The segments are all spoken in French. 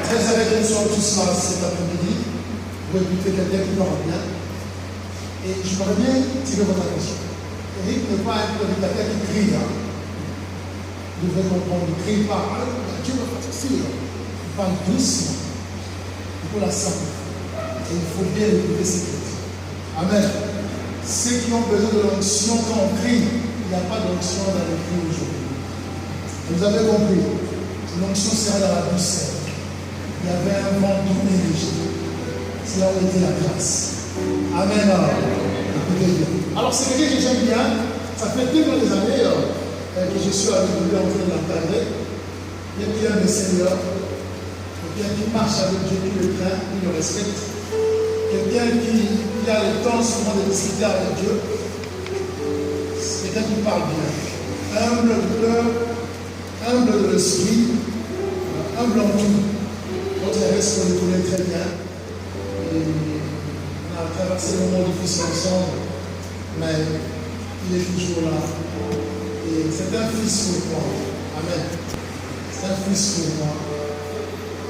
très heureux que nous soyons tous là cet après-midi pour écouter quelqu'un qui parle bien. Et je voudrais bien tirer votre attention. Eric n'est pas un prédicateur qui crie. Vous devez comprendre, il ne crie pas. Dieu va faire ça. Il parle doucement. Il faut la simplifier. Et il faut bien écouter ce qu'il dit. Amen. Ceux qui ont besoin de l'onction quand on crie, il n'y a pas d'onction dans le cri aujourd'hui. Vous avez compris. L'onction sera dans la douceur. Il y avait un vent doux et léger. C'est là où était la grâce. Amen. Écoutez bien. Alors, c'est quelqu'un que j'aime bien. Ça fait tellement des années que je suis avec lui en train de l'encadrer. Quelqu'un de Seigneur. Quelqu'un qui marche avec Dieu, qui le craint, qui le respecte. Quelqu'un qui a le temps souvent de discuter avec Dieu. C'est quelqu'un qui parle bien. Humble de cœur, humble de l'esprit, humble en tout. Votre reste, on le connaît très bien. Et on a traversé des moments difficiles ensemble, mais il est toujours là. Et c'est un fils pour moi. Amen. C'est un fils pour moi.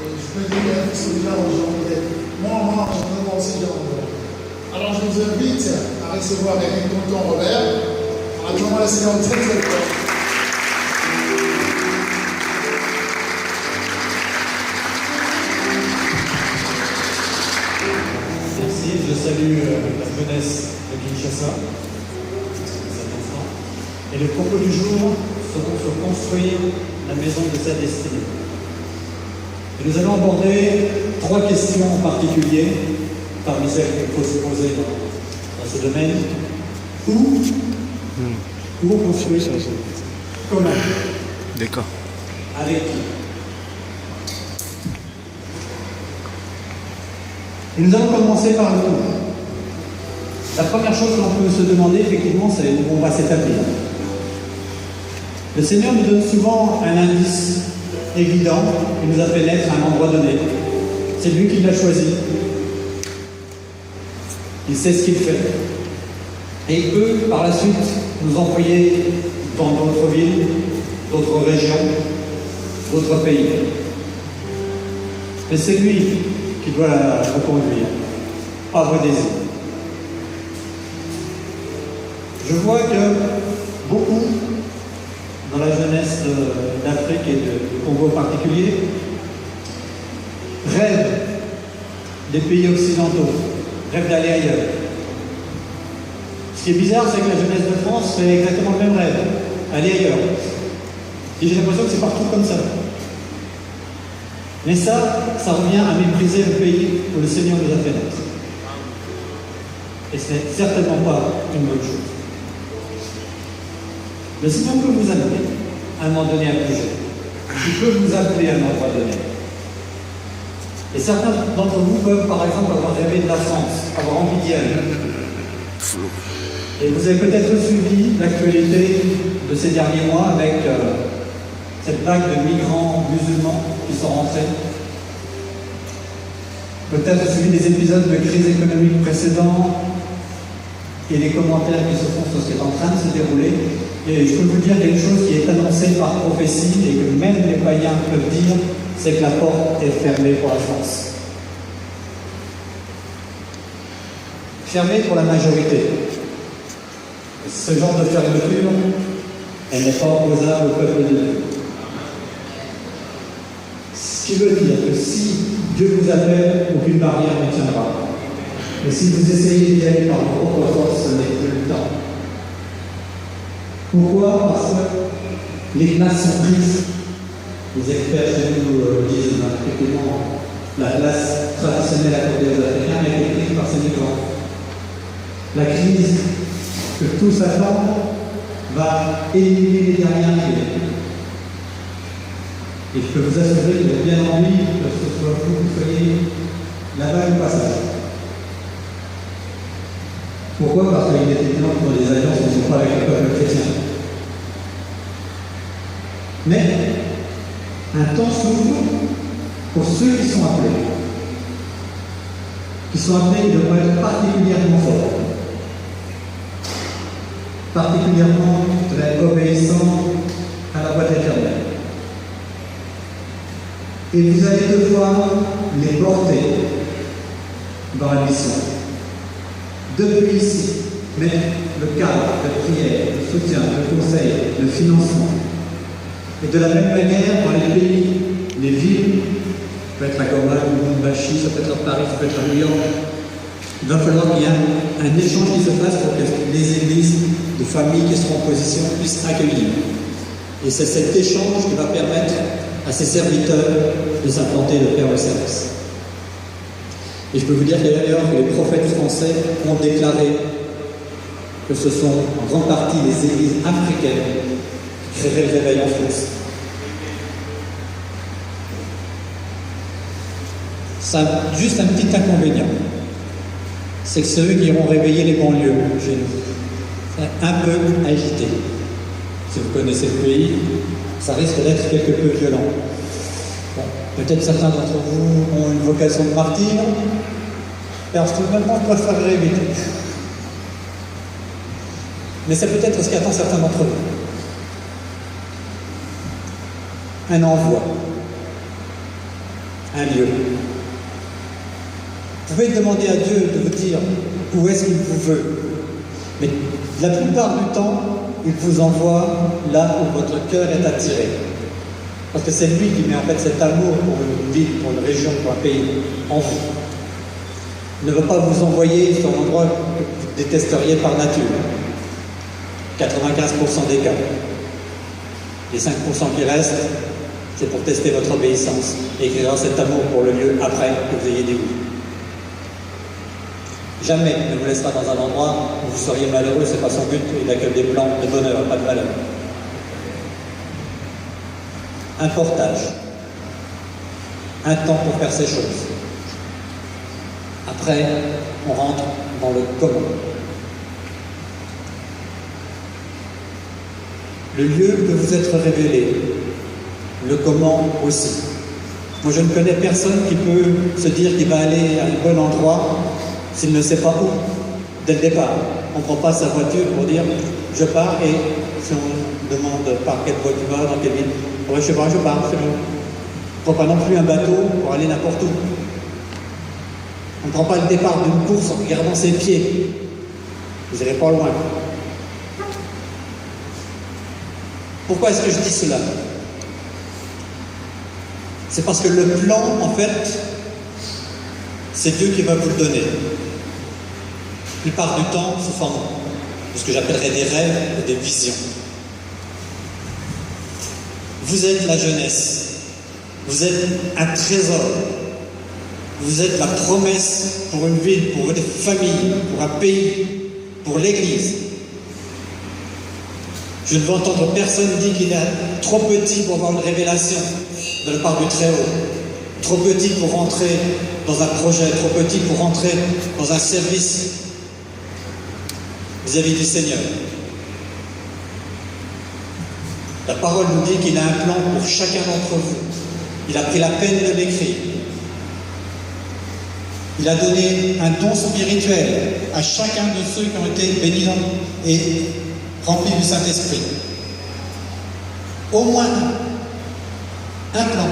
Et je peux dire un fils déjà aujourd'hui. Moi, je peux commencer déjà aujourd'hui. Alors je vous invite à recevoir avec un tonton Robert. Attends-moi le Seigneur très très fort. Je salue la jeunesse de Kinshasa, et le propos du jour sera sur construire la maison de sa destinée. Et nous allons aborder 3 questions en particulier, parmi celles qu'il faut se poser dans ce domaine. Où construire? Comment? D'accord. Avec qui? Et nous allons commencer par le tout. La première chose que l'on peut se demander, effectivement, c'est où on va s'établir. Le Seigneur nous donne souvent un indice évident qui nous a fait naître à un endroit donné. C'est lui qui l'a choisi. Il sait ce qu'il fait. Et il peut, par la suite, nous envoyer dans d'autres villes, d'autres régions, d'autres pays. Mais c'est lui qui doit la reconduire, pas vos désirs. Je vois que beaucoup, dans la jeunesse d'Afrique et du Congo en particulier, rêvent des pays occidentaux, rêvent d'aller ailleurs. Ce qui est bizarre, c'est que la jeunesse de France fait exactement le même rêve, aller ailleurs. Et j'ai l'impression que c'est partout comme ça. Mais ça revient à mépriser le pays où le Seigneur nous a fait naître. Et ce n'est certainement pas une bonne chose. Le Seigneur peut vous amener à un moment donné à bouger. Il peut vous appeler à un endroit donné. Et certains d'entre vous peuvent, par exemple, avoir rêvé de la France, avoir envie d'y aller. Et vous avez peut-être suivi l'actualité de ces derniers mois avec cette vague de migrants musulmans qui sont rentrés. Peut-être suivi des épisodes de crise économique précédents et les commentaires qui se font sur ce qui est en train de se dérouler. Et je peux vous dire quelque chose qui est annoncé par prophétie et que même les païens peuvent dire, c'est que la porte est fermée pour la France. Fermée pour la majorité. Ce genre de fermeture, elle n'est pas opposable au peuple de Dieu. Ce qui veut dire que si Dieu vous appelle, aucune barrière ne tiendra. Mais si vous essayez d'y aller par vos propres forces, ce n'est plus le temps. Pourquoi? Parce que les classes sont prises. Les experts chez nous disent effectivement la classe traditionnelle accordée aux Africains a été prise par ces migrants. La crise que tous attendent va éliminer les derniers arrivés. Et je peux vous assurer qu'il est bien envie que ce soit vous qui soyez là-bas au passage. Pourquoi? Parce qu'il est évident que dans les alliances ne sont pas avec le peuple chrétien. Mais un temps s'ouvre pour ceux qui sont appelés. Ils devraient être particulièrement forts. Particulièrement très obéissants à la voix de l'Éternel. Et vous allez devoir les porter dans la mission. Depuis ici, mettre le cadre, la prière, le soutien, le conseil, le financement. Et de la même manière, dans les pays, les villes, ça peut être à Goma, Lubumbashi, ça peut être à Paris, ça peut être à New York, il va falloir qu'il y ait un échange qui se fasse pour que les églises, les familles qui seront en position puissent accueillir. Et c'est cet échange qui va permettre à ces serviteurs de s'implanter de faire le service. Et je peux vous dire d'ailleurs que les prophètes français ont déclaré que ce sont en grande partie les églises africaines qui créeraient le réveil en France. Ça a juste un petit inconvénient, c'est que ceux qui auront réveillé les banlieues chez nous, c'est un peu agité. Si vous connaissez le pays, ça risque d'être quelque peu violent. Bon, peut-être certains d'entre vous ont une vocation de martyr, personnellement, je préférerais éviter. Mais c'est peut-être ce qu'attend certains d'entre vous. Un envoi, un lieu. Vous pouvez demander à Dieu de vous dire où est-ce qu'il vous veut. Mais la plupart du temps, il vous envoie là où votre cœur est attiré. Parce que c'est lui qui met en fait cet amour pour une ville, pour une région, pour un pays en vous. Il ne veut pas vous envoyer sur un endroit que vous détesteriez par nature. 95% des cas. Les 5% qui restent, c'est pour tester votre obéissance et qu'il y aura cet amour pour le lieu après que vous ayez des goûts. Jamais ne vous laissera dans un endroit où vous seriez malheureux, c'est pas son but, il n'a que des plans de bonheur, pas de malheur. Un portage, un temps pour faire ces choses. Après, on rentre dans le comment. Le lieu peut vous être révélé, le comment aussi. Moi, je ne connais personne qui peut se dire qu'il va aller à un bon endroit s'il ne sait pas où, dès le départ. On ne prend pas sa voiture pour dire « je pars » et si on demande par quelle voie tu vas, dans quelle ville, « je sais pas, je pars, c'est bon ». On ne prend pas non plus un bateau pour aller n'importe où. On ne prend pas le départ d'une course en regardant ses pieds. Vous n'irez pas loin. Pourquoi est-ce que je dis cela? C'est parce que le plan, en fait, c'est Dieu qui va vous le donner. La plupart du temps, sous forme de ce que j'appellerais des rêves et des visions. Vous êtes la jeunesse. Vous êtes un trésor. Vous êtes la promesse pour une ville, pour une famille, pour un pays, pour l'Église. Je ne veux entendre personne dire qu'il est trop petit pour avoir une révélation de la part du Très-Haut, trop petit pour rentrer dans un projet, trop petit pour rentrer dans un service vis-à-vis du Seigneur. La parole nous dit qu'il a un plan pour chacun d'entre vous. Il a pris la peine de l'écrire. Il a donné un don spirituel à chacun de ceux qui ont été bénis et remplis du Saint-Esprit. Au moins un plan.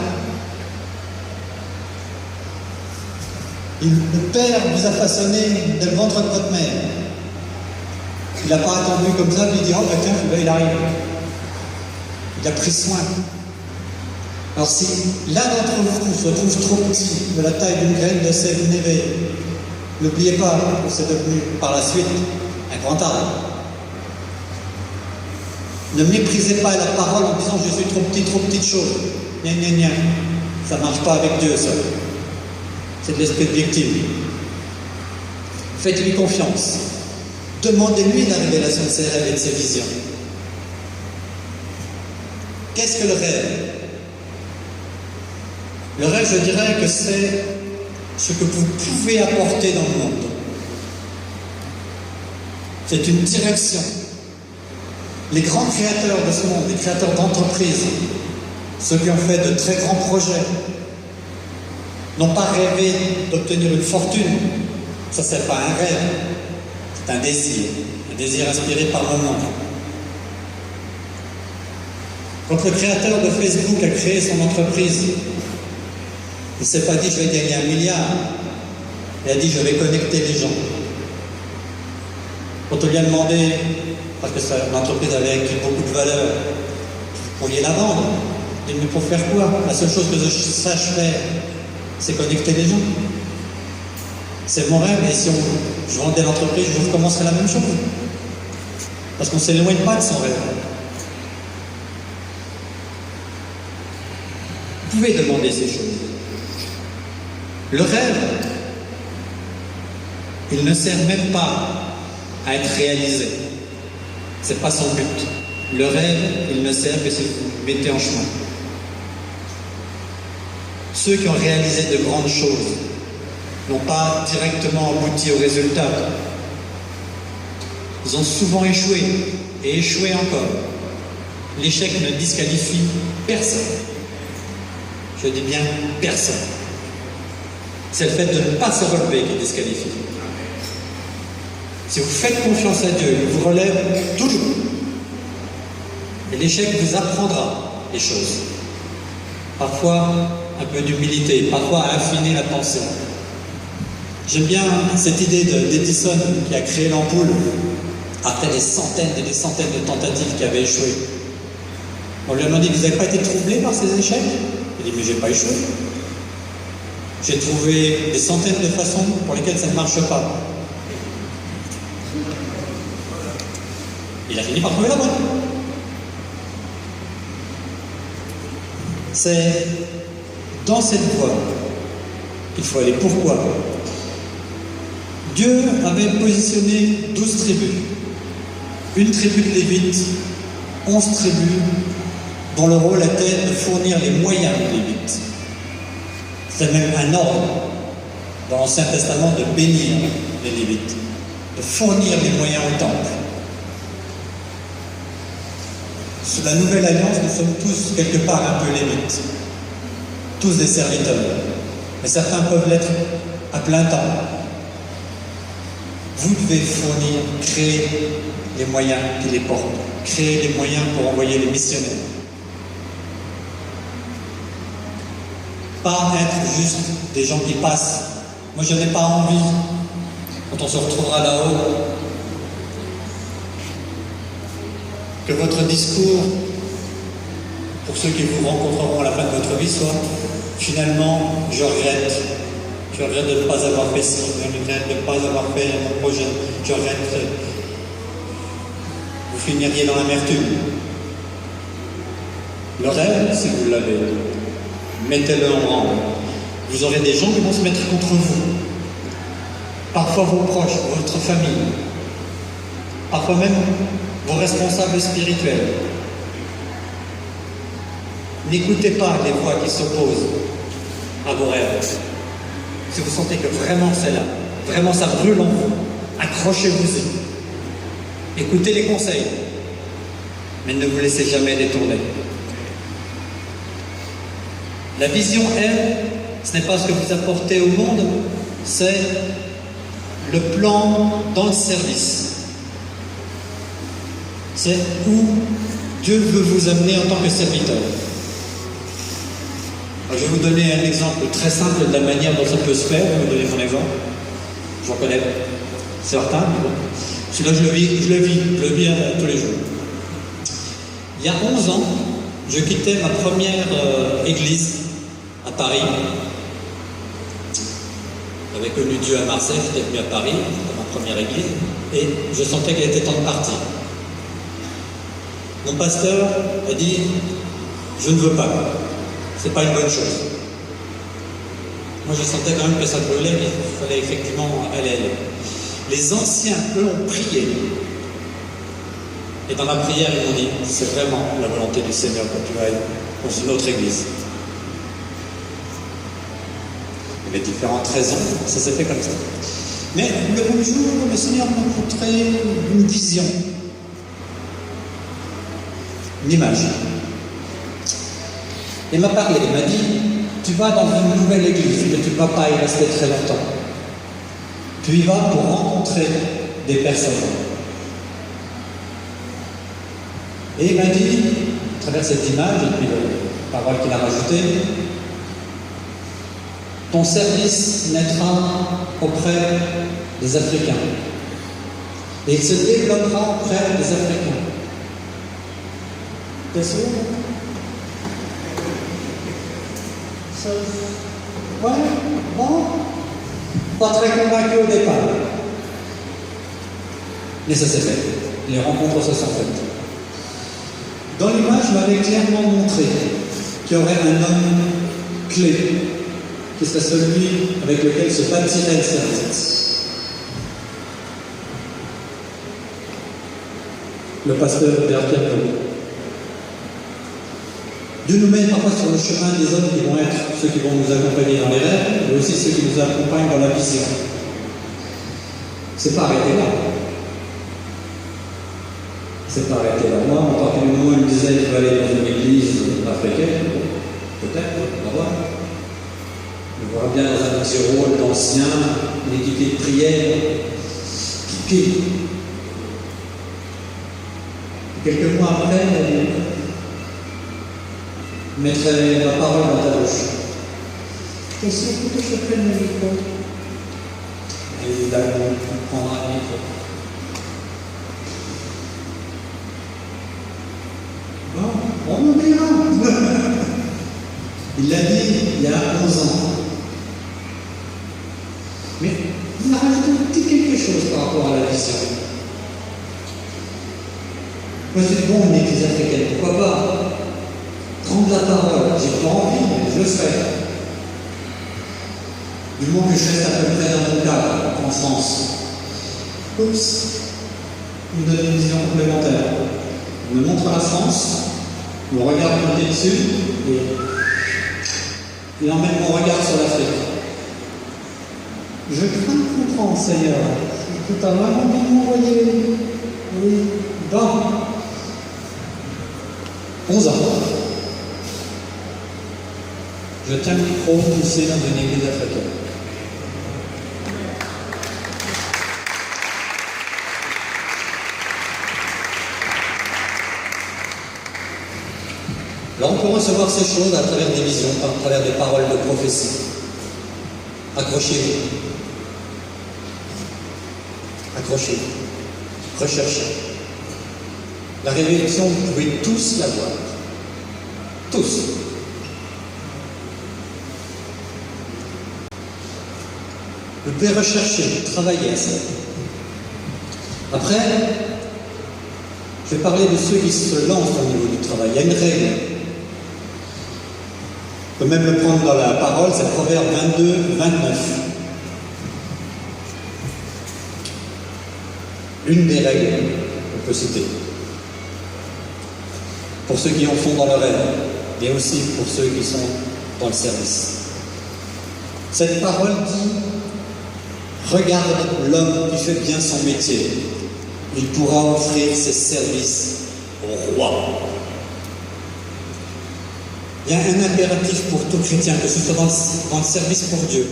Le Père vous a façonné dès le ventre de votre mère. Il n'a pas attendu comme ça, puis il dit « Oh, ben tiens, il arrive ». Il a pris soin. Alors si l'un d'entre vous se trouve trop petit, de la taille d'une graine de sève névée, n'oubliez pas que c'est devenu par la suite un grand arbre. Ne méprisez pas la parole en disant « Je suis trop petite chose ». Gna gna gna. Ça ne marche pas avec Dieu, ça. C'est de l'esprit de victime. Faites-lui confiance. Demandez-lui la révélation de ses rêves et de ses visions. Qu'est-ce que le rêve? Le rêve, je dirais que c'est ce que vous pouvez apporter dans le monde. C'est une direction. Les grands créateurs de ce monde, les créateurs d'entreprises, ceux qui ont fait de très grands projets, n'ont pas rêvé d'obtenir une fortune. Ça, c'est pas un rêve, c'est un désir inspiré par le monde. Quand le créateur de Facebook a créé son entreprise, Il ne s'est pas dit je vais gagner 1 milliard. Il a dit je vais connecter les gens. Quand on lui a demandé, parce que l'entreprise avait acquis beaucoup de valeur, vous pourriez la vendre. Il dit mais pour faire quoi? La seule chose que je sache faire, c'est connecter les gens. C'est mon rêve, et si je vendais l'entreprise, je recommencerais la même chose. Parce qu'on ne s'éloigne pas de son rêve. Vous pouvez demander ces choses. Le rêve, il ne sert même pas à être réalisé. Ce n'est pas son but. Le rêve, il ne sert que si vous le mettez en chemin. Ceux qui ont réalisé de grandes choses n'ont pas directement abouti au résultat. Ils ont souvent échoué et échoué encore. L'échec ne disqualifie personne. Je dis bien personne. C'est le fait de ne pas se relever qui disqualifie. Si vous faites confiance à Dieu, il vous relève toujours. Et l'échec vous apprendra les choses. Parfois, un peu d'humilité, parfois à affiner la pensée. J'aime bien cette idée d'Edison qui a créé l'ampoule après des centaines et des centaines de tentatives qui avaient échoué. On lui a demandé, vous n'avez pas été troublé par ces échecs? Il dit, mais j'ai pas échoué. J'ai trouvé des centaines de façons pour lesquelles ça ne marche pas. Il a fini par trouver la bonne. C'est dans cette voie qu'il faut aller. Pourquoi? Dieu avait positionné 12 tribus. Une tribu de Lévites, 11 tribus, dont le rôle était de fournir les moyens des Lévites. C'est même un ordre dans l'Ancien Testament de bénir les Lévites, de fournir les moyens au temple. Sous la Nouvelle Alliance, nous sommes tous quelque part un peu Lévites, tous des serviteurs, mais certains peuvent l'être à plein temps. Vous devez fournir, créer les moyens qui les portent, créer les moyens pour envoyer les missionnaires. Pas être juste des gens qui passent. Moi, je n'ai pas envie, quand on se retrouvera là-haut, que votre discours, pour ceux qui vous rencontreront à la fin de votre vie, soit finalement, je regrette de ne pas avoir fait ci, je regrette de ne pas avoir fait mon projet, je regrette. Vous finiriez dans l'amertume. Le rêve, si vous l'avez, mettez-le en branle. Vous aurez des gens qui vont se mettre contre vous. Parfois vos proches, votre famille. Parfois même vos responsables spirituels. N'écoutez pas les voix qui s'opposent à vos rêves. Si vous sentez que vraiment c'est là, vraiment ça brûle en vous, accrochez-vous-y. Écoutez les conseils, mais ne vous laissez jamais détourner. La vision, elle, ce n'est pas ce que vous apportez au monde, c'est le plan dans le service. C'est où Dieu veut vous amener en tant que serviteur. Alors, je vais vous donner un exemple très simple de la manière dont ça peut se faire. Je vais vous donner mon exemple. J'en connais certains, mais bon. Celui-là, je le vis tous les jours. Il y a 11 ans, je quittais ma première église à Paris. J'avais connu Dieu à Marseille, j'étais venu à Paris, c'était ma première église, et je sentais qu'il était temps de partir. Mon pasteur a dit, je ne veux pas, c'est pas une bonne chose. Moi je sentais quand même que ça brûlait, mais il fallait effectivement aller. Les anciens, eux, ont prié. Et dans la prière, ils m'ont dit, c'est vraiment la volonté du Seigneur que tu ailles dans une autre église. Il y avait différentes raisons, ça s'est fait comme ça. Mais le même jour, le Seigneur m'a montré une vision, une image. Il m'a parlé, il m'a dit, tu vas dans une nouvelle église, mais tu ne vas pas y rester très longtemps. Tu y vas pour rencontrer des personnes. Et il m'a dit, à travers cette image, et puis la parole qu'il a rajoutée, ton service naîtra auprès des Africains. Et il se développera auprès des Africains. T'es sûr? Ouais, bon. Pas très convaincu au départ. Mais ça s'est fait. Les rencontres se sont faites. Dans l'image, je m'avais clairement montré qu'il y aurait un homme clé, qui serait celui avec lequel se bâtirait le service. Le pasteur Pierre Capello. Dieu nous met parfois sur le chemin des hommes qui vont être ceux qui vont nous accompagner dans les rêves, mais aussi ceux qui nous accompagnent dans la vision. C'est pas arrêté là. C'est pas arrêté là. Moi, en tant que moment, il me disait qu'il fallait aller dans une église africaine, peut-être, on va voir. On verra bien dans un petit rôle d'ancien, une équité de prière, piqué. Quelques mois après, mettrai la parole dans ta bouche. Et si que je prenne le micro? Et évidemment, on prendra le micro. Bon, on en verra. Il l'a dit il y a 11 ans. Mais il a rajouté un petit quelque chose par rapport à la vision. Moi, je dis, bon, une église africaine, pourquoi pas prendre la parole? J'ai pas envie, mais je le ferai. Du moment que je reste à peu près dans mon cadre, en France. Oups, il me donne une vision complémentaire. On me montre la France, on regarde côté dessus, et il emmène mon regard sur l'Afrique. Je crains de comprendre, Seigneur. Tu as vraiment envie de m'envoyer. Oui. Bon. 11 ans. Je tiens le micro poussé dans une église africaine. Alors on peut recevoir ces choses à travers des visions, à travers des paroles de prophétie. Accrochez-vous. Accrochez-vous. Recherchez. La révélation, vous pouvez tous la voir. Tous. Vous pouvez rechercher, travailler à ça. Après, je vais parler de ceux qui se lancent au niveau du travail. Il y a une règle. On peut même le prendre dans la parole, c'est Proverbe 22, 29. Une des règles qu'on peut citer. Pour ceux qui en font dans le rêve, mais aussi pour ceux qui sont dans le service. Cette parole dit: regarde l'homme qui fait bien son métier, il pourra offrir ses services au roi. Il y a un impératif pour tout chrétien, que ce soit dans le service pour Dieu,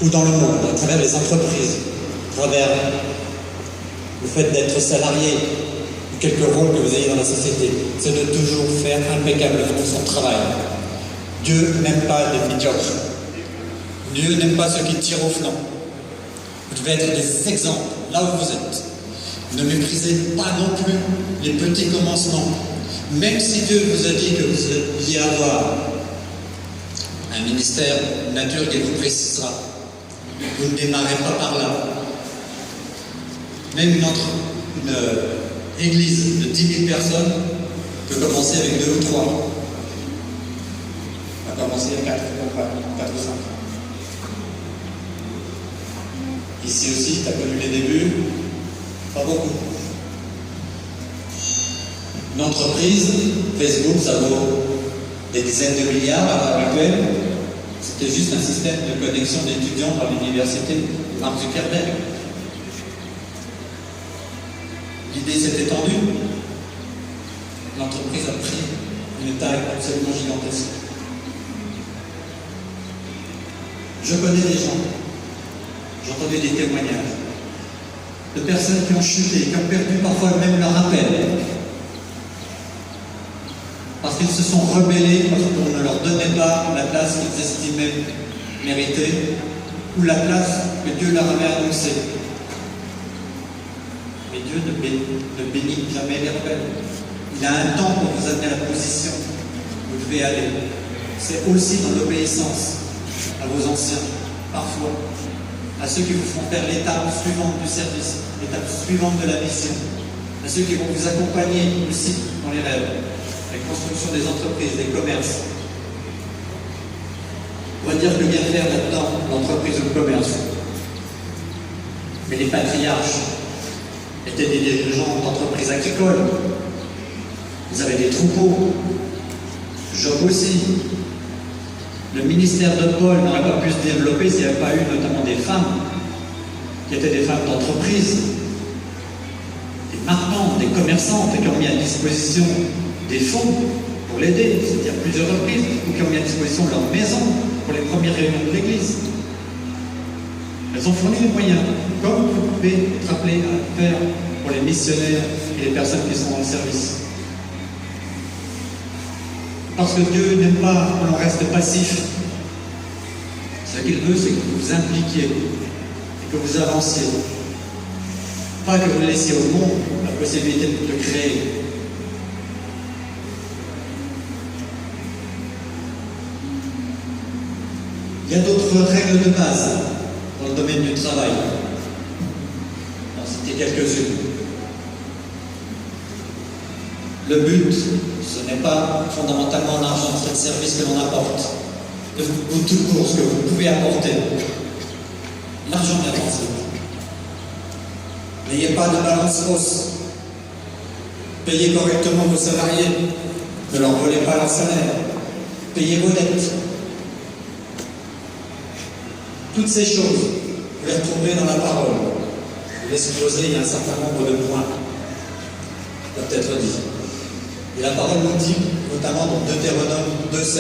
ou dans le monde, à travers les entreprises, à travers le fait d'être salarié, ou quelques rôles que vous ayez dans la société, c'est de toujours faire impeccablement son travail. Dieu n'aime pas les médiocres. Dieu n'aime pas ceux qui tirent au flanc. Vous devez être des exemples là où vous êtes. Ne méprisez pas non plus les petits commencements. Même si Dieu vous a dit que vous alliez avoir un ministère, une nature qui vous précisera, vous ne démarrez pas par là. Même une église de 10 000 personnes peut commencer avec 2 ou 3. On va commencer à 4 ou 5. Ici aussi, tu as connu les débuts, pas beaucoup. Une entreprise, Facebook, ça vaut des dizaines de milliards à l'heure actuelle. C'était juste un système de connexion d'étudiants à l'université de Mark Zuckerberg. L'idée s'est étendue. L'entreprise a pris une taille absolument gigantesque. Je connais des gens. J'ai entendu des témoignages de personnes qui ont chuté, qui ont perdu parfois même leur appel. parce qu'ils se sont rebellés, parce qu'on ne leur donnait pas la place qu'ils estimaient méritée, ou la place que Dieu leur avait annoncée. Mais Dieu ne bénit jamais les rebelles. Il a un temps pour vous amener à la position où vous devez aller. C'est aussi dans l'obéissance à vos anciens, parfois, à ceux qui vous font faire l'étape suivante du service, l'étape suivante de la mission, à ceux qui vont vous accompagner aussi dans les rêves, la construction des entreprises, des commerces. On va dire qu'il y a à faire là-dedans, l'entreprise ou le commerce. Mais les patriarches étaient des dirigeants d'entreprises agricoles. Ils avaient des troupeaux. Job aussi. Le ministère de Paul n'aurait pas pu se développer s'il n'y avait pas eu notamment des femmes qui étaient des femmes d'entreprise, des marchands, des commerçantes qui ont mis à disposition des fonds pour l'aider, c'est-à-dire plusieurs reprises, ou qui ont mis à disposition leur maison pour les premières réunions de l'Église. Elles ont fourni les moyens, comme vous pouvez être appelés à faire pour les missionnaires et les personnes qui sont dans le service. Parce que Dieu n'aime pas que l'on reste passif. Ce qu'il veut, c'est que vous vous impliquiez et que vous avanciez. Pas que vous laissiez au monde la possibilité de créer. Il y a d'autres règles de base dans le domaine du travail. J'en citer quelques-unes. Le but, ce n'est pas fondamentalement l'argent de ce service que l'on apporte, ou tout court, ce que vous pouvez apporter. L'argent bien entendu. N'ayez pas de balance fausse. Payez correctement vos salariés. Ne leur volez pas leur salaire. Payez vos dettes. Toutes ces choses, vous les retrouverez dans la parole. Vous l'exposer, il y a un certain nombre de points qui doivent être dit. Et la parole nous dit, notamment dans Deutéronome 2,7,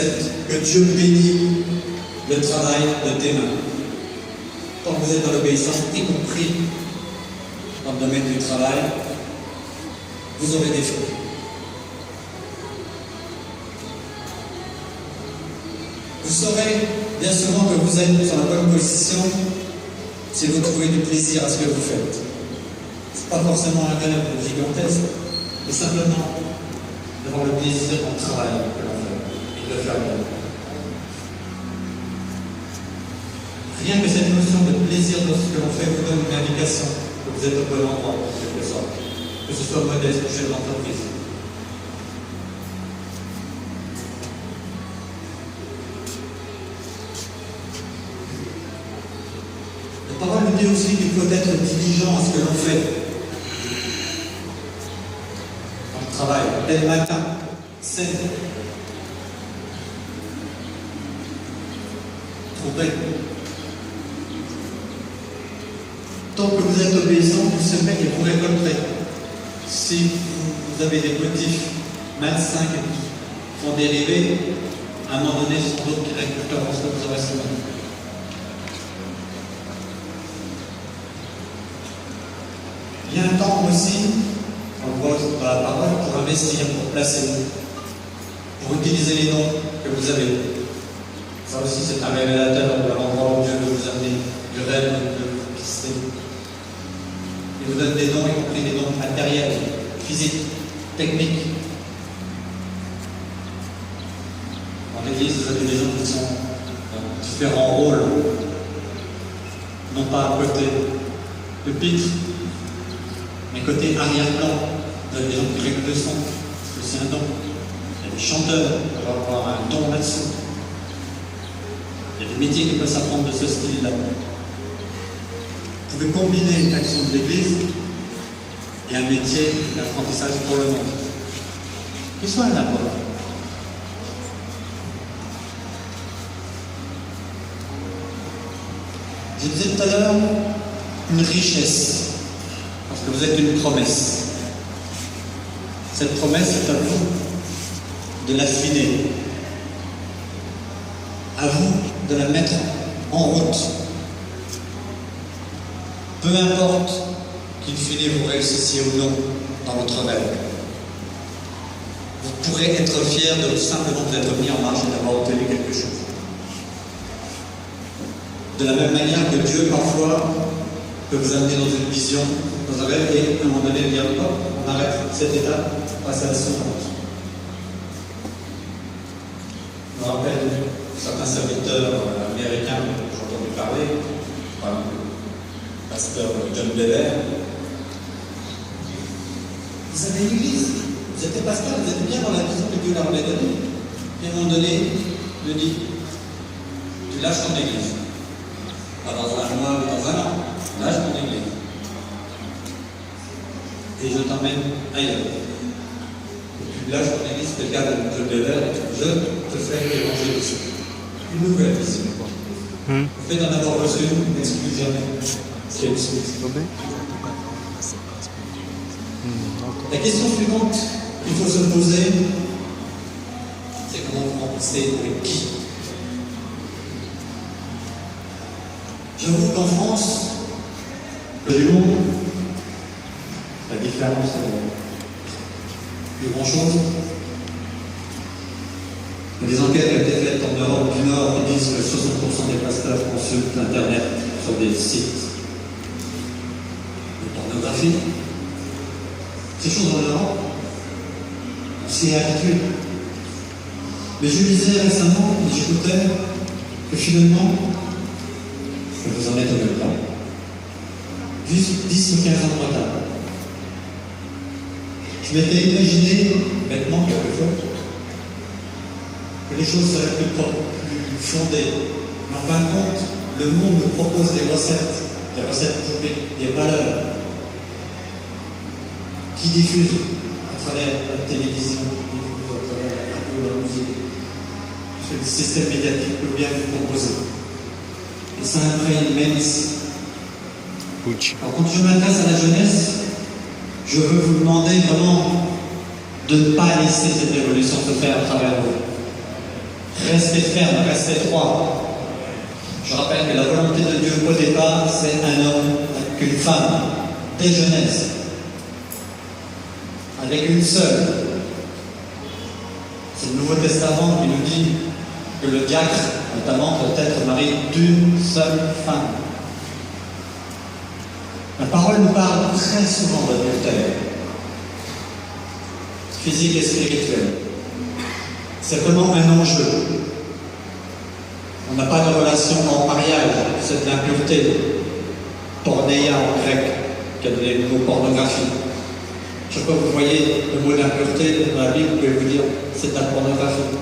que Dieu bénit le travail de tes mains. Quand vous êtes dans l'obéissance, y compris dans le domaine du travail, vous aurez des fruits. Vous saurez bien souvent que vous êtes dans la bonne position si vous trouvez du plaisir à ce que vous faites. Ce n'est pas forcément un gain gigantesque, mais simplement d'avoir le plaisir dans le travail que l'on fait et de le faire bien. Rien que cette notion de plaisir dans ce que l'on fait vous donne une indication que vous êtes au bon endroit, en quelque sorte, que ce soit modeste ou chef d'entreprise. La parole nous dit aussi qu'il faut être diligent à ce que l'on fait. Travail, dès le matin, c'est trouver. Tant que vous êtes obéissant, vous semez et vous récolterez. Si vous avez des motifs malsains qui font dériver, à un moment donné, ce sont d'autres qui récolteront ce que vous aurez semé. Il y a un temps aussi, on voit dans la parole, pour investir, pour placer, pour utiliser les dons que vous avez. Ça aussi, c'est un révélateur de l'endroit où Dieu veut vous amener, du rêve que vous fixez. Il vous donne des dons, y compris des dons matériels, physiques, techniques. Dans l'Église, vous avez des gens qui sont dans différents rôles, non pas à côté de pitre, mais côté arrière-plan. Vous avez des gens qui règlent le son, c'est un don. Il y a des chanteurs qui peuvent avoir un don là-dessus. Il y a des métiers qui peuvent s'apprendre de ce style-là. Vous pouvez combiner l'action de l'Église et un métier d'apprentissage pour le monde. Qu'il soit un apport. Je disais tout à l'heure, une richesse, parce que vous êtes une promesse. Cette promesse est à vous de l'affiner, à vous de la mettre en route. Peu importe qu'in fine vous réussissiez ou non dans votre rêve. Vous pourrait être fier de simplement d'être mis en marche et d'avoir obtenu quelque chose. De la même manière que Dieu, parfois, peut vous amener dans une vision, dans un rêve, et à un moment donné, dire hop, on arrête cette étape, on passe à la suivante. Je me rappelle certains serviteurs américains que j'ai entendu parler, par exemple le pasteur John Bever. Vous avez une église, vous êtes pasteur, vous êtes bien dans la vision que Dieu leur avait donnée. Et à un moment donné, il me dit, tu lâches ton église. Pas dans un mois ou dans un an, lâche ton église. Et je t'emmène ailleurs. Tu lâches ton église, c'est le cas de John Bever, je te fais évangéliser. Une nouvelle vision. Le fait d'en avoir reçu n'exclut jamais ce qui est reçu. La question suivante qu'il faut se poser, c'est comment vous remplissez avec qui? J'avoue qu'en France, le monde, la différence est plus grand-chose. Il y a des enquêtes qui ont été faites en Europe du Nord qui disent que 60% des pasteurs consultent Internet sur des sites de pornographie. Ces choses en Europe, on s'y est habitué. Mais je lisais récemment, et j'écoutais, que finalement, que vous en êtes au même temps. Juste 10 ou 15 ans de retard. Je m'étais imaginé, bêtement quelquefois, que les choses seraient plus propres, plus fondées. Mais en fin de compte, le monde nous propose des recettes poupées, des valeurs qui diffusent à travers la télévision, à travers la radio, la musique. Le système médiatique peut bien vous proposer. Et ça imprègne immense. Alors quand je m'adresse à la jeunesse, je veux vous demander vraiment de ne pas laisser cette évolution se faire à travers vous. Restez ferme, restez droit. Je rappelle que la volonté de Dieu au départ, c'est un homme avec une femme, des jeunesses, avec une seule. C'est le Nouveau Testament qui nous dit que le diacre, notamment, doit être marié d'une seule femme. La parole nous parle très souvent d'adultère, physique et spirituel. C'est vraiment un enjeu. On n'a pas de relation en mariage, c'est de l'impureté. Porneia en grec, qui a donné le mot pornographie. Chaque fois que vous voyez le mot d'impureté dans la Bible, vous pouvez vous dire c'est de la pornographie.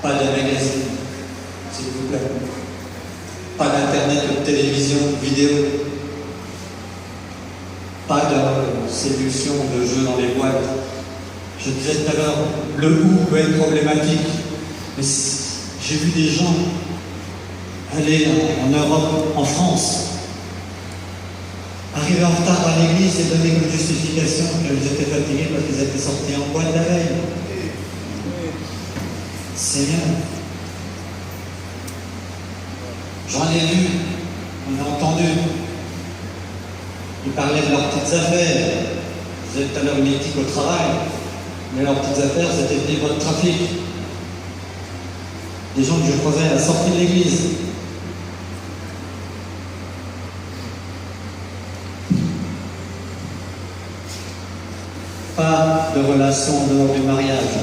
Pas de magazine, s'il vous plaît. Pas d'internet, de télévision, de vidéo. Pas de séduction, de jeux dans les boîtes. Je disais tout à l'heure, le où peut être problématique. Mais j'ai vu des gens aller en Europe, en France, arriver en retard à l'église et donner comme justification qu'ils étaient fatigués parce qu'ils étaient sortis en boîte la veille. Seigneur. J'en ai vu, on a entendu. Ils parlaient de leurs petites affaires. Vous avez tout à l'heure une éthique au travail, mais leurs petites affaires, c'était le niveau de trafic. Des gens que je croisais à la sortie de l'église. Pas de relation en dehors du mariage.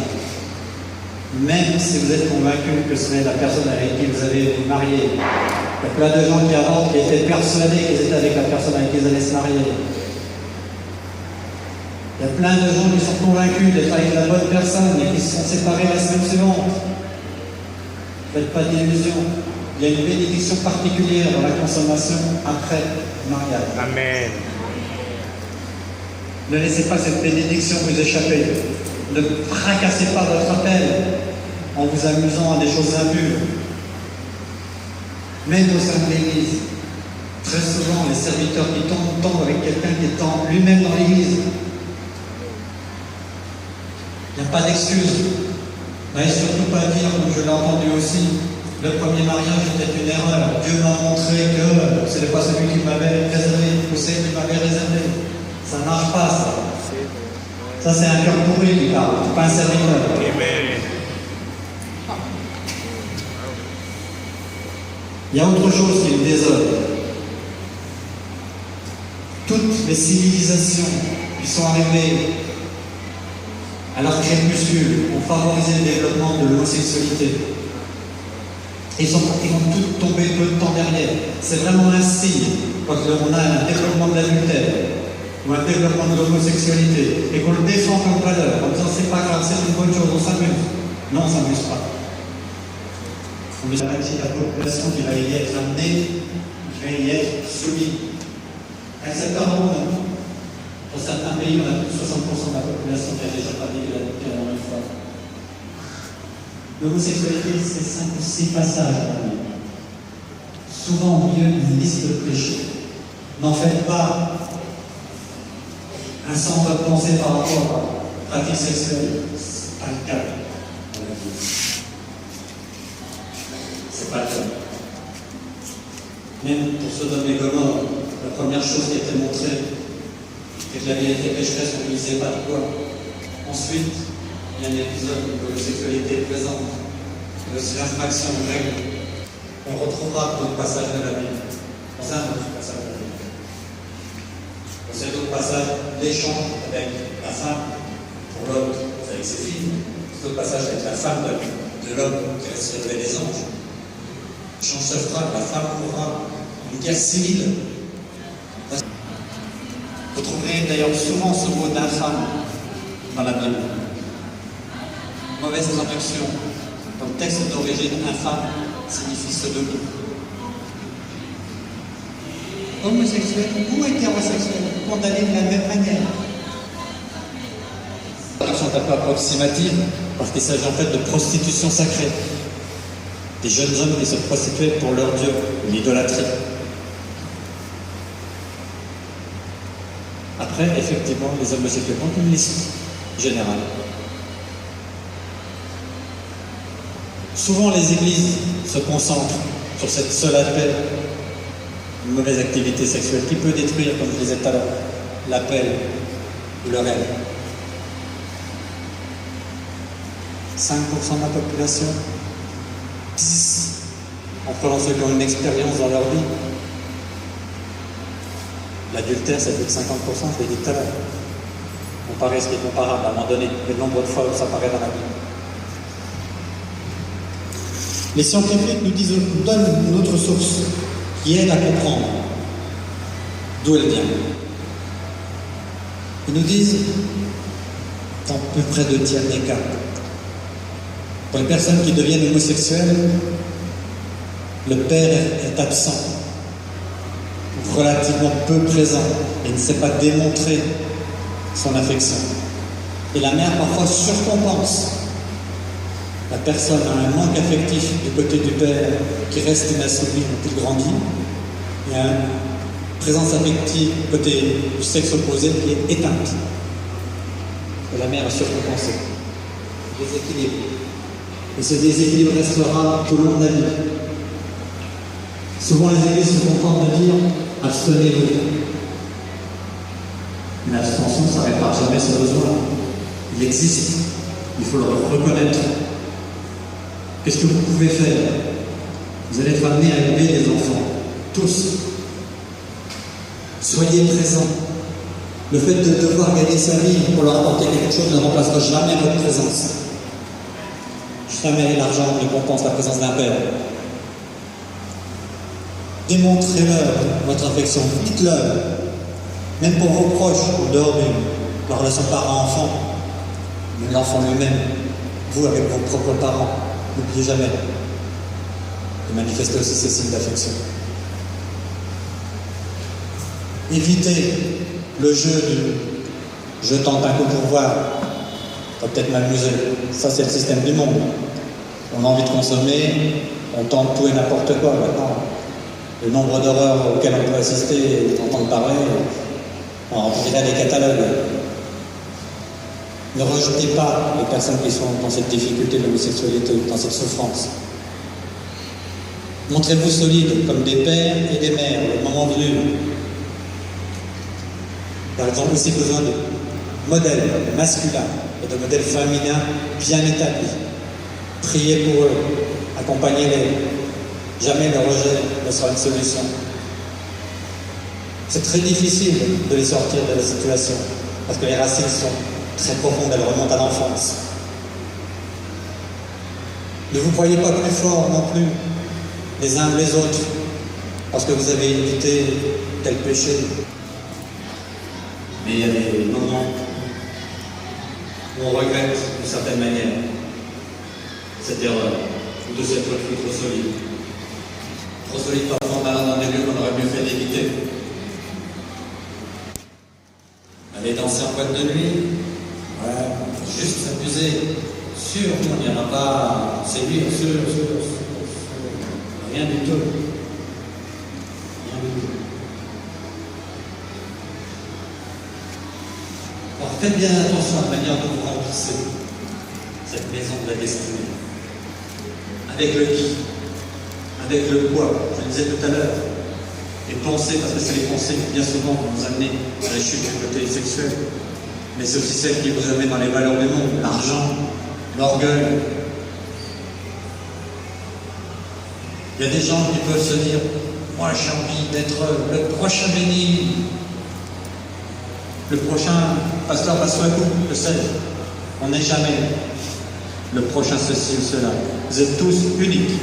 Même si vous êtes convaincu que ce n'est la personne avec qui vous avez vous marié. Il y a plein de gens qui avant qui étaient persuadés qu'ils étaient avec la personne avec qui ils allaient se marier. Il y a plein de gens qui sont convaincus d'être avec la bonne personne et qui se sont séparés la semaine suivante. Faites pas d'illusions. Il y a une bénédiction particulière dans la consommation après le mariage. Amen. Ne laissez pas cette bénédiction vous échapper. Ne fracassez pas votre appel en vous amusant à des choses impures. Même au sein de l'Église, très souvent les serviteurs qui tombent avec quelqu'un qui est lui-même dans l'Église. Il n'y a pas d'excuse. N'allez surtout pas dire, comme je l'ai entendu aussi, le premier mariage était une erreur. Dieu m'a montré que ce n'est pas celui qui m'avait réservé, ou c'est qui m'avait réservé. Ça ne marche pas, ça. Ça, c'est un cœur pourri qui parle, c'est pas un serviteur. Il y a autre chose qui me désole. Toutes les civilisations qui sont arrivées à leur crépuscule ont favorisé le développement de l'homosexualité. Ils sont pratiquement toutes tombées peu de temps derrière. C'est vraiment un signe quand on a un développement de l'adultère ou un développement de l'homosexualité et qu'on le défend comme valeur en disant c'est pas grave, c'est une bonne chose, on s'amuse. Non, on s'amuse pas. On est la population qui va y être amenée, qui va y être soumise. Acceptable ou non. Dans certains pays, on a plus de 60% de la population qui a déjà pratiqué l'adultère en une fois. L'homosexualité, c'est 5 ou 6 passages dans la vie. Souvent au milieu d'une liste de péchés. N'en faites pas un centre de pensée par rapport à la pratique sexuelle. C'est pas le cas dans la vie. C'est pas le cas. Même pour Sodome et Gomorrhe, la première chose qui était montrée, c'est que la vie était pécheresse, on ne disait pas de quoi. Ensuite, il y a un épisode où l'homosexualité est présente, l'infraction de règles. On retrouvera d'autres passages de la Bible, dans un autre passage de la Bible. Dans cet autre passage, l'échange avec la femme pour l'homme avec ses filles, cet autre passage avec la femme de l'homme qui reste relevé des anges. L'échange se fera, la femme mourra, une guerre civile. Vous trouverez d'ailleurs souvent ce mot d'infâme dans la Bible. Mauvaise traduction. Dans le texte d'origine, infâme signifie sodomie. Homosexuel ou hétérosexuel, condamné de la même manière. Les traductions sont un peu approximatives parce qu'il s'agit en fait de prostitution sacrée. Des jeunes hommes qui se prostituaient pour leur Dieu, l'idolâtrie. Après, effectivement, les homosexuels ont une liste générale. Souvent, les églises se concentrent sur cette seule appel, une mauvaise activité sexuelle qui peut détruire, comme je disais tout à l'heure, l'appel ou le rêve. 5% de la population, 10% en prenant ceux qui ont une expérience dans leur vie. L'adultère, c'est plus de 50%, je l'ai dit tout à l'heure. Comparer ce qui est comparable, à un moment donné, le nombre de fois où ça paraît dans la Bible. Les scientifiques nous donnent une autre source qui aide à comprendre d'où elle vient. Ils nous disent, dans peu près 2 tiers des cas, pour les personnes qui deviennent homosexuelles, le père est absent, relativement peu présent, et ne sait pas démontrer son affection. Et la mère parfois surcompense. La personne a un manque affectif du côté du père qui reste inassouvi quand il grandit. Il y a une présence affective du côté du sexe opposé qui est éteinte. Et la mère a surcompensé. Déséquilibre. Et ce déséquilibre restera tout au long de la vie. Souvent les églises se contentent de dire « abstenez-vous ». Mais l'abstention, ça ne répare jamais ce besoin. Il existe. Il faut le reconnaître. Qu'est-ce que vous pouvez faire? Vous allez être amenés à élever les enfants. Tous. Soyez présents. Le fait de devoir gagner sa vie pour leur apporter quelque chose ne remplacera jamais votre présence. Jamais l'argent ne compense la présence d'un père. Démontrez-leur votre affection. Dites-leur. Même pour vos proches, en dehors de la relation parent-enfant, mais l'enfant lui-même, vous avec vos propres parents, n'oubliez jamais de manifester aussi ces signes d'affection. Évitez le jeu du « je tente un coup pour voir », ça va peut-être m'amuser. Ça, c'est le système du monde. On a envie de consommer, on tente tout et n'importe quoi maintenant. Le nombre d'horreurs auxquelles on peut assister et entendre parler, on remplirait des catalogues. Ne rejetez pas les personnes qui sont dans cette difficulté de l'homosexualité, dans cette souffrance. Montrez-vous solides comme des pères et des mères, le moment venu. Car ils ont aussi besoin d'eux. modèles masculins et de modèles féminins bien établis. Priez pour eux, accompagnez-les. Jamais le rejet ne sera une solution. C'est très difficile de les sortir de la situation, parce que les racines sont très profondes, elles remontent à l'enfance. Ne vous croyez pas plus forts non plus, les uns ou les autres, parce que vous avez évité tel péché. Mais il y a des moments où on regrette d'une certaine manière cette erreur, ou de s'être pris trop solide. Trop solide parfois en allant dans des lieux qu'on aurait mieux fait d'éviter. Aller danser en boîte de nuit, ouais, juste s'amuser. Sûr, il n'y en a pas séduire, sûr. Rien du tout. Rien du tout. Alors faites bien attention à la manière dont vous remplissez cette maison de la destinée. Avec le qui, avec le quoi, je le disais tout à l'heure. Les pensées, parce que c'est les pensées qui bien souvent vont nous amener à la chute du côté sexuel. Mais c'est aussi celles qui vous amènent dans les valeurs du monde, l'argent, l'orgueil. Il y a des gens qui peuvent se dire, moi j'ai envie d'être le prochain béni, le prochain pasteur Passoakou, je sais. On n'est jamais le prochain ceci ou cela. Vous êtes tous uniques.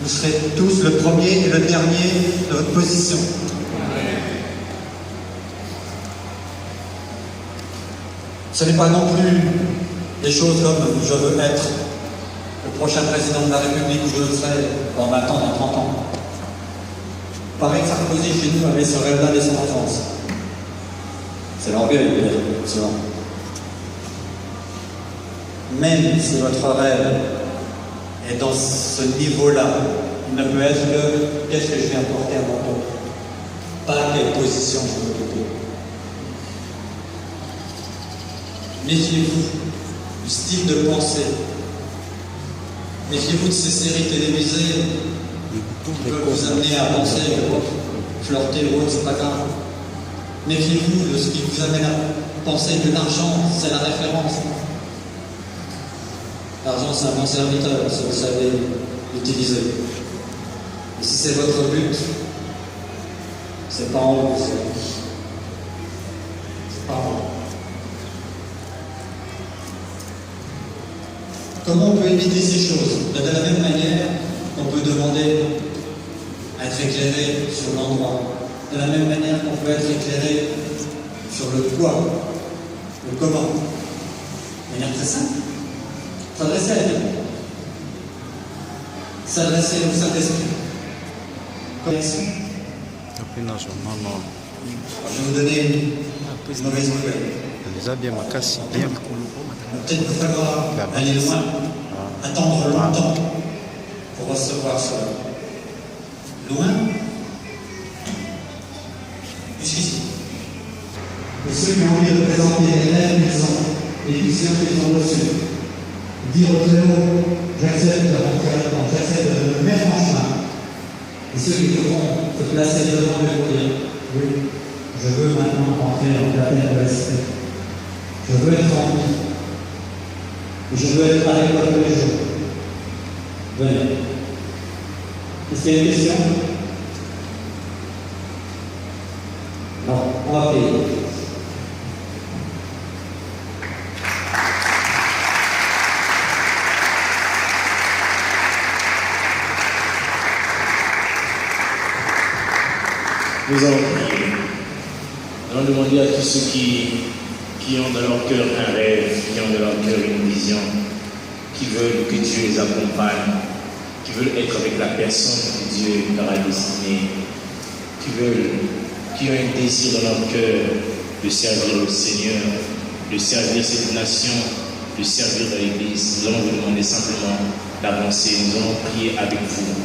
Vous serez tous le premier et le dernier de votre position. Ce n'est pas non plus des choses comme je veux être le prochain président de la République ou je le serai dans 20 ans, dans 30 ans. Pareil que Sarkozy chez nous avait ce rêve-là dès son enfance. C'est l'orgueil, souvent. Même si votre rêve est dans ce niveau-là, il ne peut être que qu'est-ce que je vais apporter à mon tour, pas quelle position je veux occuper. Méfiez-vous du style de pensée. Méfiez-vous de ces séries télévisées qui peuvent vous amener à penser, flirter ou autre, c'est pas grave. Méfiez-vous de ce qui vous amène à penser que l'argent, c'est la référence. L'argent, c'est un bon serviteur, si vous savez l'utiliser. Et si c'est votre but, c'est pas en haut, c'est pas en haut. Comment on peut éviter ces choses? De la même manière qu'on peut demander à être éclairé sur l'endroit. De la même manière qu'on peut être éclairé sur le quoi, le comment. De manière très simple. S'adresser à Dieu. S'adresser au Saint-Esprit. Connexion. Je vais vous donner une mauvaise nouvelle. Peut-être qu'il va falloir aller loin, attendre longtemps pour recevoir cela. Loin, jusqu'ici. Pour ceux qui ont envie de présenter les rêves qu'ils ont, les visions qu'ils ont reçues, dire au Très-Haut, j'accepte de rentrer là-dedans, j'accepte de me mettre en chemin. Et ceux qui devront se placer devant eux pour dire, oui, je veux maintenant rentrer dans la terre de l'esprit. Je veux être rempli. Je veux être avec toi tous les jours. Venez. Est-ce qu'il y a une question? Non, on va payer. Nous allons prier. Nous allons demander à tous ceux qui ont dans leur cœur un rêve, qui ont dans leur cœur une vision, qui veulent que Dieu les accompagne, qui veulent être avec la personne que Dieu leur a destinée, qui ont un désir dans leur cœur de servir le Seigneur, de servir cette nation, de servir dans l'Église. Nous allons vous demander simplement d'avancer. Nous allons prier avec vous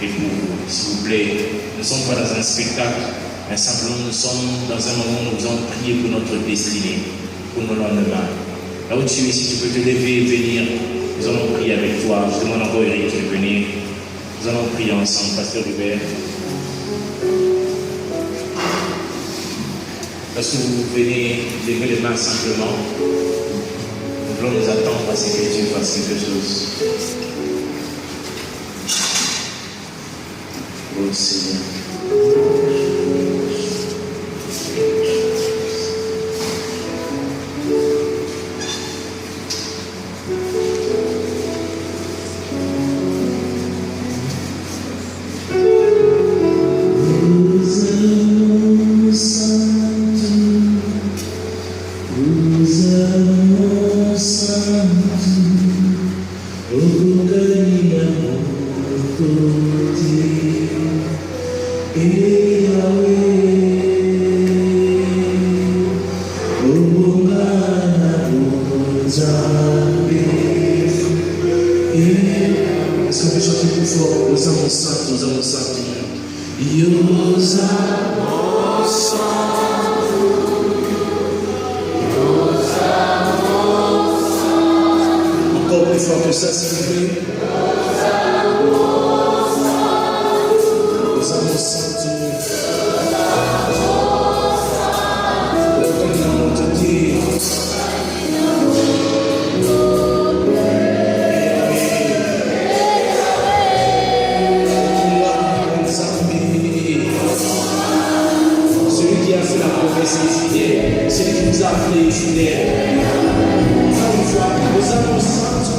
et pour vous. S'il vous plaît, nous ne sommes pas dans un spectacle, mais simplement nous sommes dans un moment où nous allons prier pour notre destinée, pour nos lendemains. Là où tu es, si tu peux te lever et venir, nous allons prier avec toi. Je demande encore Eric de venir. Nous allons prier ensemble, Pasteur Hubert. Lorsque vous venez lever les mains simplement, nous voulons nous attendre à ce que Dieu fasse quelque chose. Oh Seigneur. Est-ce qu'on peut chanter plus fort? Nous avons ça, encore plus fort que ça, s'il vous plaît. Nous avons senti. Nous te dire. Celui qui a fait la promesse est fidèle, celui qui nous a appelés est fidèle. Encore une fois, nous avons senti.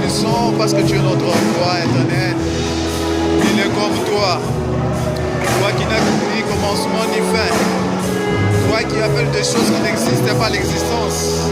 bénissons parce que tu es notre roi éternel. Il est comme toi. Toi qui n'as ni commencement ni fin. Toi qui appelles des choses qui n'existaient pas l'existence.